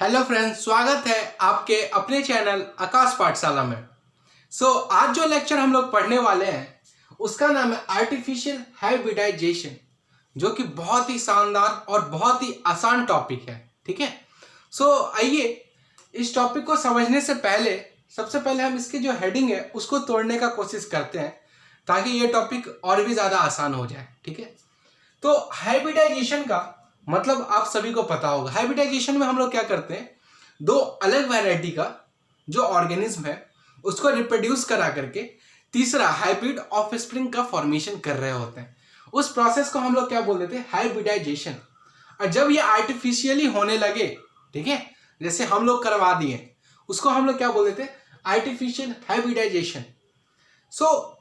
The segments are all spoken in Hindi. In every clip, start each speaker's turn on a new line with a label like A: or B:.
A: हेलो फ्रेंड्स, स्वागत है आपके अपने चैनल आकाश पाठशाला में। आज जो लेक्चर हम लोग पढ़ने वाले हैं उसका नाम है आर्टिफिशियल हाइब्रिडाइजेशन, जो कि बहुत ही शानदार और बहुत ही आसान टॉपिक है। ठीक है, आइए इस टॉपिक को समझने से पहले सबसे पहले हम इसके जो हेडिंग है उसको तोड़ने का कोशिश करते हैं ताकि ये टॉपिक और भी ज़्यादा आसान हो जाए। ठीक है, तो हाइब्रिडाइजेशन का मतलब आप सभी को पता होगा। हाइब्रिडाइजेशन में हम लोग क्या करते हैं, दो अलग वैरायटी का जो ऑर्गेनिज्म है उसको रिप्रोड्यूस करा करके तीसरा हाइब्रिड ऑफस्प्रिंग का फॉर्मेशन कर रहे होते हैं। उस प्रोसेस को हम लोग क्या बोल देते हैं, हाइब्रिडाइजेशन। और जब ये आर्टिफिशियली होने लगे, ठीक है, जैसे हम लोग करवा दिए, उसको हम लोग क्या बोल देते हैं, आर्टिफिशियल हाइब्रिडाइजेशन।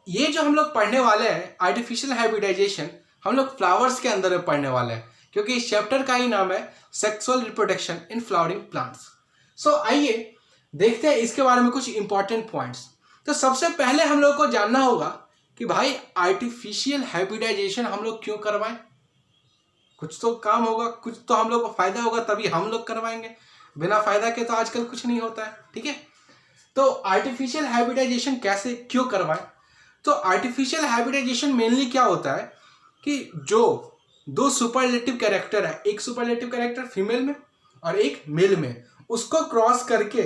A: ये जो हम लोग पढ़ने वाले हैं आर्टिफिशियल हाइब्रिडाइजेशन, हम लोग फ्लावर्स के अंदर में पढ़ने वाले हैं, क्योंकि इस चैप्टर का ही नाम है sexual reproduction in flowering plants. आइए देखते हैं इसके बारे में कुछ इंपॉर्टेंट पॉइंट्स। तो सबसे पहले हम लोग को जानना होगा कि भाई आर्टिफिशियल हाइब्रिडाइजेशन हम लोग क्यों करवाएं। कुछ तो काम होगा, कुछ तो हम लोग को फायदा होगा, तभी हम लोग करवाएंगे। बिना फायदा के तो आजकल कुछ नहीं होता है। ठीक है, तो आर्टिफिशियल हाइब्रिडाइजेशन कैसे क्यों करवाएं। तो आर्टिफिशियल हाइब्रिडाइजेशन मेनली क्या होता है कि जो दो सुपरलेटिव कैरेक्टर है, एक सुपरलेटिव कैरेक्टर फीमेल में और एक मेल में, उसको क्रॉस करके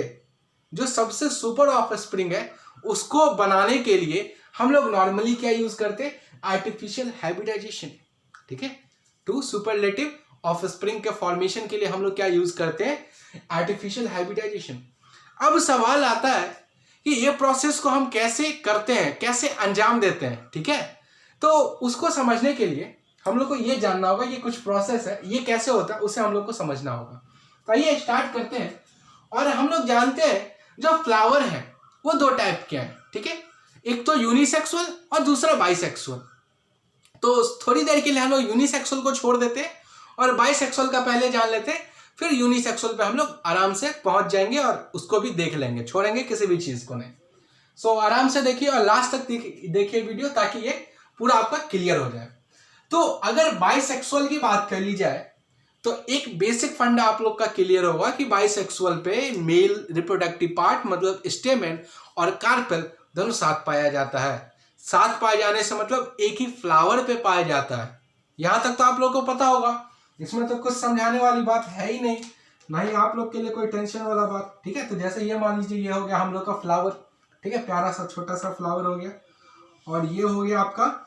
A: जो सबसे सुपर ऑफस्प्रिंग है उसको बनाने के लिए हम लोग नॉर्मली क्या यूज करते हैं, आर्टिफिशियल हाइब्रिडाइजेशन। ठीक है, टू सुपरलेटिव ऑफस्प्रिंग के फॉर्मेशन के लिए हम लोग क्या यूज करते हैं, आर्टिफिशियल हाइब्रिडाइजेशन। अब सवाल आता है कि ये प्रोसेस को हम कैसे करते हैं, कैसे अंजाम देते हैं। ठीक है, तो उसको समझने के लिए हम लोग को ये जानना होगा, ये कुछ प्रोसेस है, ये कैसे होता है, उसे हम लोग को समझना होगा। तो आइए स्टार्ट करते हैं। और हम लोग जानते हैं जो फ्लावर है वो दो टाइप के हैं। ठीक है, एक तो यूनिसेक्सुअल और दूसरा बाइसेक्सुअल। तो थोड़ी देर के लिए हम लोग यूनिसेक्सुअल को छोड़ देते हैं और बाइसेक्सुअल का पहले जान लेते हैं, फिर यूनिसेक्सुअल पे हम लोग आराम से पहुंच जाएंगे और उसको भी देख लेंगे, छोड़ेंगे किसी भी चीज को नहीं। आराम से देखिए और लास्ट तक देखिए वीडियो, ताकि ये पूरा आपका क्लियर हो जाए। तो अगर बाइसेक्सुअल की बात कर ली जाए तो एक बेसिक फंडा आप लोग का क्लियर होगा कि बाइसेक्सुअल पे मेल रिप्रोडक्टिव पार्ट मतलब स्टेमेन और कार्पेल दोनों साथ पाया जाता है। साथ पाए जाने से मतलब एक ही फ्लावर पे पाया जाता है। यहां तक तो आप लोग को पता होगा, इसमें तो कुछ समझाने वाली बात है ही नहीं, ना ही आप लोग के लिए कोई टेंशन वाला बात। ठीक है, तो जैसे ये मान लीजिए ये हो गया हम लोग का फ्लावर। ठीक है, प्यारा सा छोटा सा फ्लावर हो गया, और ये हो गया आपका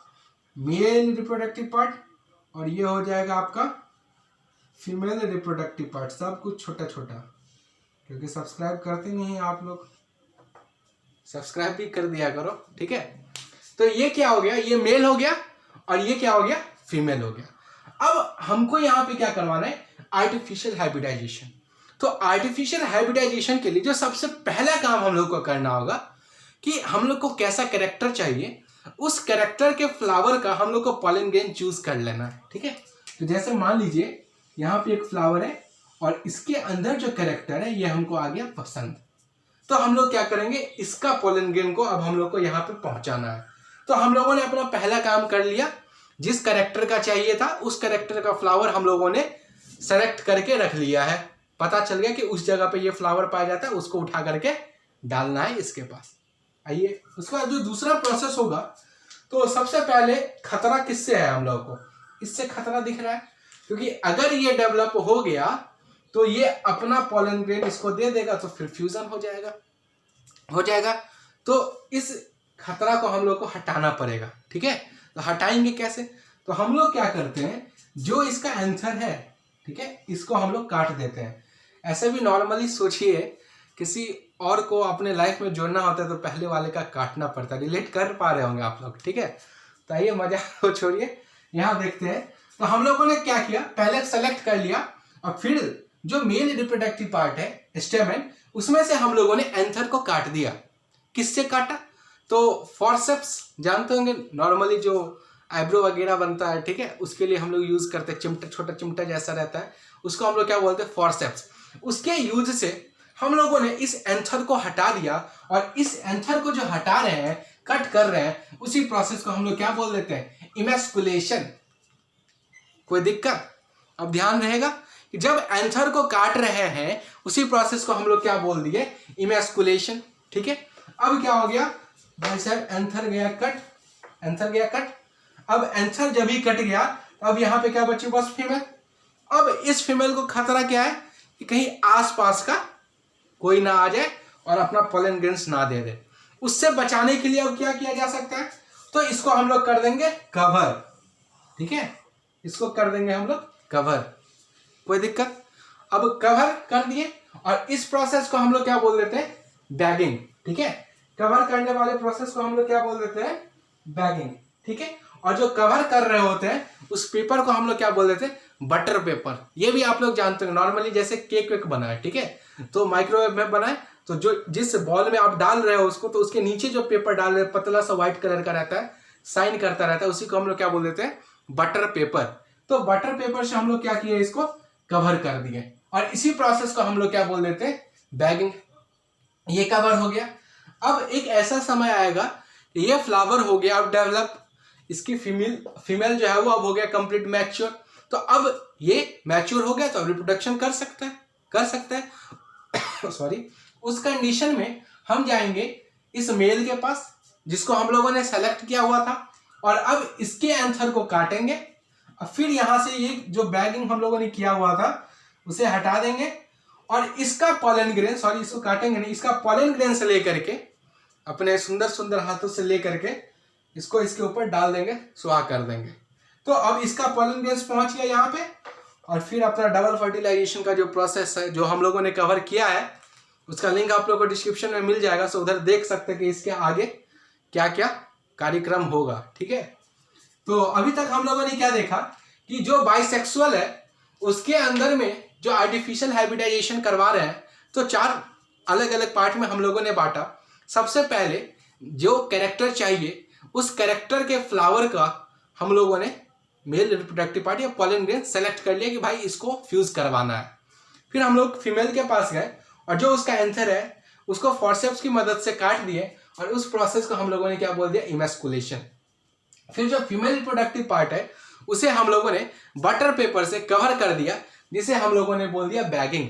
A: मेल रिप्रोडक्टिव पार्ट, और ये हो जाएगा आपका फीमेल रिप्रोडक्टिव पार्ट। सब कुछ छोटा छोटा, क्योंकि सब्सक्राइब करते नहीं हैं आप लोग, सब्सक्राइब भी कर दिया करो। ठीक है, तो ये क्या हो गया, ये मेल हो गया और ये क्या हो गया, फीमेल हो गया। अब हमको यहाँ पे क्या करवाना है, आर्टिफिशियल हाइब्रिडाइजेशन। तो आर्टिफिशियल हाइब्रिडाइजेशन के लिए जो सबसे पहला काम हम लोग को करना होगा कि हम लोग को कैसा कैरेक्टर चाहिए, उस कैरेक्टर के फ्लावर का हम लोग को पॉलन ग्रेन चूज कर लेना है। ठीक है, तो जैसे मान लीजिए यहाँ पे एक फ्लावर है और इसके अंदर जो कैरेक्टर है ये हमको आ गया पसंद, तो हम लोग क्या करेंगे, इसका पॉलन ग्रेन को अब हम लोग को यहाँ पे पहुंचाना है। तो हम लोगों ने अपना पहला काम कर लिया, जिस कैरेक्टर का चाहिए था उस कैरेक्टर का फ्लावर हम लोगों ने सेलेक्ट करके रख लिया है। पता चल गया कि उस जगह पे ये फ्लावर पाया जाता है, उसको उठा करके डालना है इसके पास। आइए उसका जो दूसरा प्रोसेस होगा, तो सबसे पहले खतरा किससे है, हम लोगों को इससे खतरा दिख रहा है, क्योंकि अगर ये डेवलप हो गया तो ये अपना पॉलन ग्रेन इसको दे देगा, तो फिर फ्यूजन हो जाएगा। तो इस खतरा को हम लोग को हटाना पड़ेगा। ठीक है, तो हटाएंगे कैसे, तो हम लोग क्या करते हैं, जो इसका आंसर है, ठीक है, इसको हम लोग काट देते हैं। ऐसे भी नॉर्मली सोचिए, किसी और को अपने लाइफ में जोड़ना होता है तो पहले वाले का काटना पड़ता है। रिलेट कर पा रहे होंगे आप लोग। ठीक है, तो आइए मजाक को छोड़िए, यहाँ देखते हैं। तो हम लोगों ने क्या किया, पहले सेलेक्ट कर लिया और फिर जो मेल रिप्रोडक्टिव पार्ट है स्टेमेन, उसमें से हम लोगों ने एंथर को काट दिया। किससे काटा, तो फॉरसेप्स जानते होंगे, नॉर्मली जो आईब्रो वगैरह बनता है, ठीक है, उसके लिए हम लोग यूज करते हैं, चिमटा, छोटा चिमटा जैसा रहता है, उसको हम लोग क्या बोलते हैं, फॉरसेप्स। उसके यूज से हम लोगों ने इस एंथर को हटा दिया, और इस एंथर को जो हटा रहे हैं, कट कर रहे हैं, उसी प्रोसेस को हम लोग क्या बोल देते हैं, इमेस्कुलेशन। कोई दिक्कत, अब ध्यान रहेगा कि जब एंथर को काट रहे हैं उसी प्रोसेस को हम लोग क्या बोल दिए, इमैस्कुलेशन। ठीक है, अब क्या हो गया भाई साहब, एंथर गया कट, एंथर गया कट। अब एंथर जब ही कट गया अब यहाँ पे क्या बची, बस फीमेल। अब इस फीमेल को खतरा क्या है कि कहीं आसपास का कोई ना आ जाए और अपना पोलन ग्रेन्स ना दे दे। उससे बचाने के लिए अब क्या किया जा सकता है, तो इसको हम लोग कर देंगे कवर। ठीक है, इसको कर देंगे हम लोग कवर, कोई दिक्कत। अब कवर कर दिए और इस प्रोसेस को हम लोग क्या बोल देते हैं, बैगिंग। ठीक है, कवर करने वाले प्रोसेस को हम लोग क्या बोल देते हैं, बैगिंग। ठीक है, और जो कवर कर रहे होते हैं उस पेपर को हम लोग क्या बोल देते हैं, बटर पेपर। ये भी आप लोग जानते हैं, नॉर्मली जैसे केक वेक बना है, ठीक है, तो माइक्रोवेव में बना है, तो जो जिस बॉल में आप डाल रहे हो उसको, तो उसके नीचे जो पेपर डाल रहे हैं पतला सा व्हाइट कलर का रहता है, साइन करता रहता है, उसी को हम लोग क्या बोल देते हैं, बटर पेपर। तो बटर पेपर से हम लोग क्या किए, इसको कवर कर दिए और इसी प्रोसेस को हम लोग क्या बोल देते हैं, बैगिंग। ये कवर हो गया। अब एक ऐसा समय आएगा ये फ्लावर हो गया अब डेवलप, इसकी फीमेल जो है वो अब हो गया कंप्लीट मैच्योर। तो अब ये मैच्योर हो गया तो रिप्रोडक्शन कर सकता है सॉरी। उस कंडीशन में हम जाएंगे इस मेल के पास जिसको हम लोगों ने सेलेक्ट किया हुआ था और अब इसके एंथर को काटेंगे और फिर यहां से ये जो बैगिंग हम लोगों ने किया हुआ था उसे हटा देंगे और इसका पॉलन ग्रेन, सॉरी इसको काटेंगे नहीं, इसका पॉलन ग्रेन से लेकर के अपने सुंदर सुंदर हाथों से लेकर के इसको इसके ऊपर डाल देंगे, सुहा कर देंगे। तो अब इसका पॉलन ग्रेन्स पहुंच गया यहाँ पे और फिर अपना डबल फर्टिलाइजेशन का जो प्रोसेस है जो हम लोगों ने कवर किया है उसका लिंक आप लोगों को डिस्क्रिप्शन में मिल जाएगा, सो उधर देख सकते हैं कि इसके आगे क्या क्या कार्यक्रम होगा। ठीक है, तो अभी तक हम लोगों ने क्या देखा कि जो बाइसेक्सुअल है उसके अंदर में जो आर्टिफिशियल हाइब्रिडाइजेशन करवा रहे हैं तो 4 अलग अलग पार्ट में हम लोगों ने बांटा। सबसे पहले जो कैरेक्टर चाहिए उस कैरेक्टर के फ्लावर का हम लोगों ने मेल रिप्रोडक्टिव पार्ट या पॉलन ग्रेन सेलेक्ट कर लिया कि भाई इसको फ्यूज करवाना है। फिर हम लोग फीमेल के पास गए और जो उसका एंथर है उसको फॉर्सेप्स की मदद से काट दिए और उस प्रोसेस को हम लोगों ने क्या बोल दिया, इमैस्कुलेशन। फिर जो फीमेल रिप्रोडक्टिव पार्ट है उसे हम लोगों ने बटर पेपर से कवर कर दिया जिसे हम लोगों ने बोल दिया बैगिंग।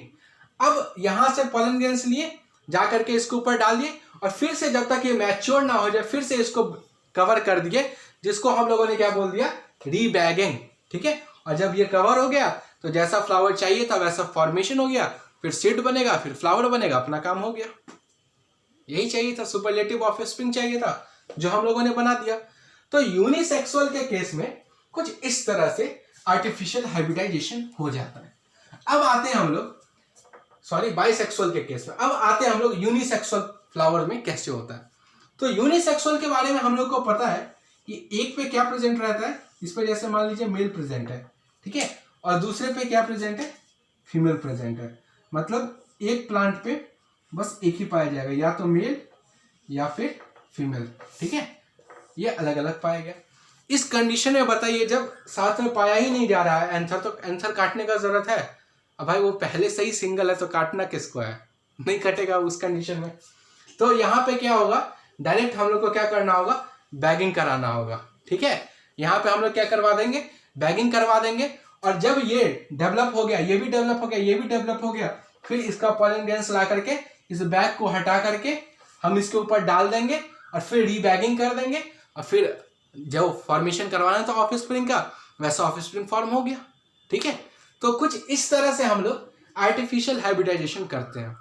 A: अब यहां से पॉलन ग्रेन्स लिए जाकर के इसके ऊपर डाल दिए और फिर से जब तक ये मैच्योर ना हो जाए फिर से इसको कवर कर दिए जिसको हम लोगों ने क्या बोल दिया, रीबैगिंग। ठीक है, और जब ये कवर हो गया तो जैसा फ्लावर चाहिए था वैसा फॉर्मेशन हो गया, फिर सीड बनेगा, फिर फ्लावर बनेगा, अपना काम हो गया। यही चाहिए था, सुपरलेटिव ऑफस्प्रिंग चाहिए था जो हम लोगों ने बना दिया। तो यूनिसेक्सुअल के केस में कुछ इस तरह से आर्टिफिशियल हाइब्रिडाइजेशन हो जाता है। अब आते हैं हम लोग, सॉरी बाइसेक्सुअल के केस में, अब आते हैं हम लोग यूनिसेक्सुअल फ्लावर में कैसे होता है। तो यूनिसेक्सुअल के बारे में हम लोग को पता है कि एक पे क्या प्रेजेंट रहता है, इस पे जैसे मान लीजिए मेल प्रेजेंट है, ठीक है, और दूसरे पे क्या प्रेजेंट है, फीमेल प्रेजेंट है। मतलब एक प्लांट पे बस एक ही पाया जाएगा, या तो मेल या फिर फीमेल। ठीक है, ये अलग अलग पाया गया। इस कंडीशन में बताइए जब साथ में पाया ही नहीं जा रहा है एंथर, तो एंथर काटने का जरूरत है। अब भाई वो पहले से ही सिंगल है तो काटना किसको है, नहीं कटेगा उस कंडीशन में। तो यहाँ पे क्या होगा, डायरेक्ट हम लोग को क्या करना होगा, बैगिंग कराना होगा। ठीक है, यहाँ पे हम लोग क्या करवा देंगे, बैगिंग करवा देंगे और जब ये डेवलप हो गया, ये भी डेवलप हो गया, ये भी डेवलप हो गया, फिर इसका पॉलन ग्रेन्स ला करके इस बैग को हटा करके हम इसके ऊपर डाल देंगे और फिर रीबैगिंग कर देंगे और फिर जब फॉर्मेशन करवाना था ऑफस्प्रिंग का वैसा ऑफस्प्रिंग फॉर्म हो गया। ठीक है, तो कुछ इस तरह से हम लोग आर्टिफिशियल हाइब्रिडाइजेशन करते हैं।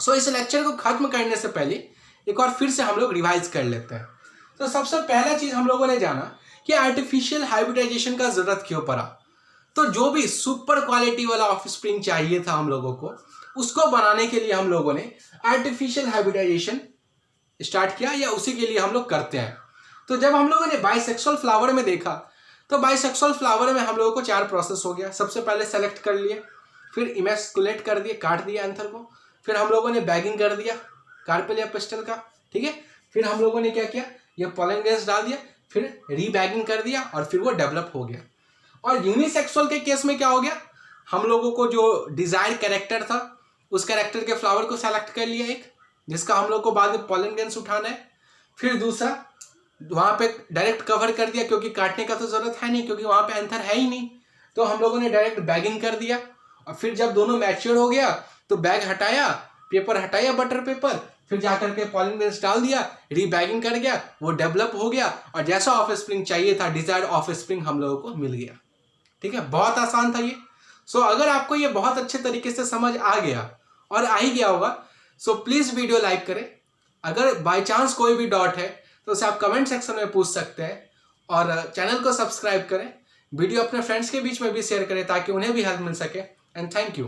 A: सो इस लेक्चर को खत्म करने से पहले एक और फिर से हम लोग रिवाइज कर लेते हैं। तो सबसे पहला चीज हम लोगों ने जाना कि आर्टिफिशियल हाइब्रिडाइजेशन का जरूरत क्यों पड़ा। तो जो भी सुपर क्वालिटी वाला ऑफस्प्रिंग चाहिए था हम लोगों को, उसको बनाने के लिए हम लोगों ने आर्टिफिशियल हाइब्रिडाइजेशन स्टार्ट किया या उसी के लिए हम लोग करते हैं। तो जब हम लोगों ने बाइसेक्सुअल फ्लावर में देखा तो बाइसेक्सुअल फ्लावर में हम लोगों को 4 प्रोसेस हो गया। सबसे पहले सेलेक्ट कर लिए, फिर इमैस्कुलेट कर दिए, काट दिया एंथर को, फिर हम लोगों ने बैगिंग कर दिया कार्पेल या पिस्टल का। ठीक है, फिर हम लोगों ने क्या किया, ये पॉलन ग्रेन्स डाल दिया, फिर रीबैगिंग कर दिया और फिर वो डेवलप हो गया। और यूनिसेक्सुअल के केस में क्या हो गया, हम लोगों को जो डिजायर्ड कैरेक्टर था उस कैरेक्टर के फ्लावर को सेलेक्ट कर लिया एक, जिसका हम लोग को बाद में पॉलन ग्रेन्स उठाना है। फिर दूसरा वहां पे डायरेक्ट कवर कर दिया क्योंकि काटने का तो जरूरत है नहीं क्योंकि वहां पे एंथर है ही नहीं, तो हम लोगों ने डायरेक्ट बैगिंग कर दिया और फिर जब दोनों मैच्योर हो गया तो बैग हटाया, पेपर हटाया बटर पेपर, फिर जाकर के पॉलिंग बेस डाल दिया, रीबैगिंग कर गया, वो डेवलप हो गया और जैसा ऑफ स्प्रिंग चाहिए था डिजायर्ड ऑफ स्प्रिंग हम लोगों को मिल गया। ठीक है, बहुत आसान था ये। सो अगर आपको ये बहुत अच्छे तरीके से समझ आ गया और आ ही गया होगा, सो प्लीज वीडियो लाइक करें। अगर बाय चांस कोई भी डाउट है तो उसे आप कमेंट सेक्शन में पूछ सकते हैं और चैनल को सब्सक्राइब करें। वीडियो अपने फ्रेंड्स के बीच में भी शेयर करें ताकि उन्हें भी हेल्प मिल सके। And thank you.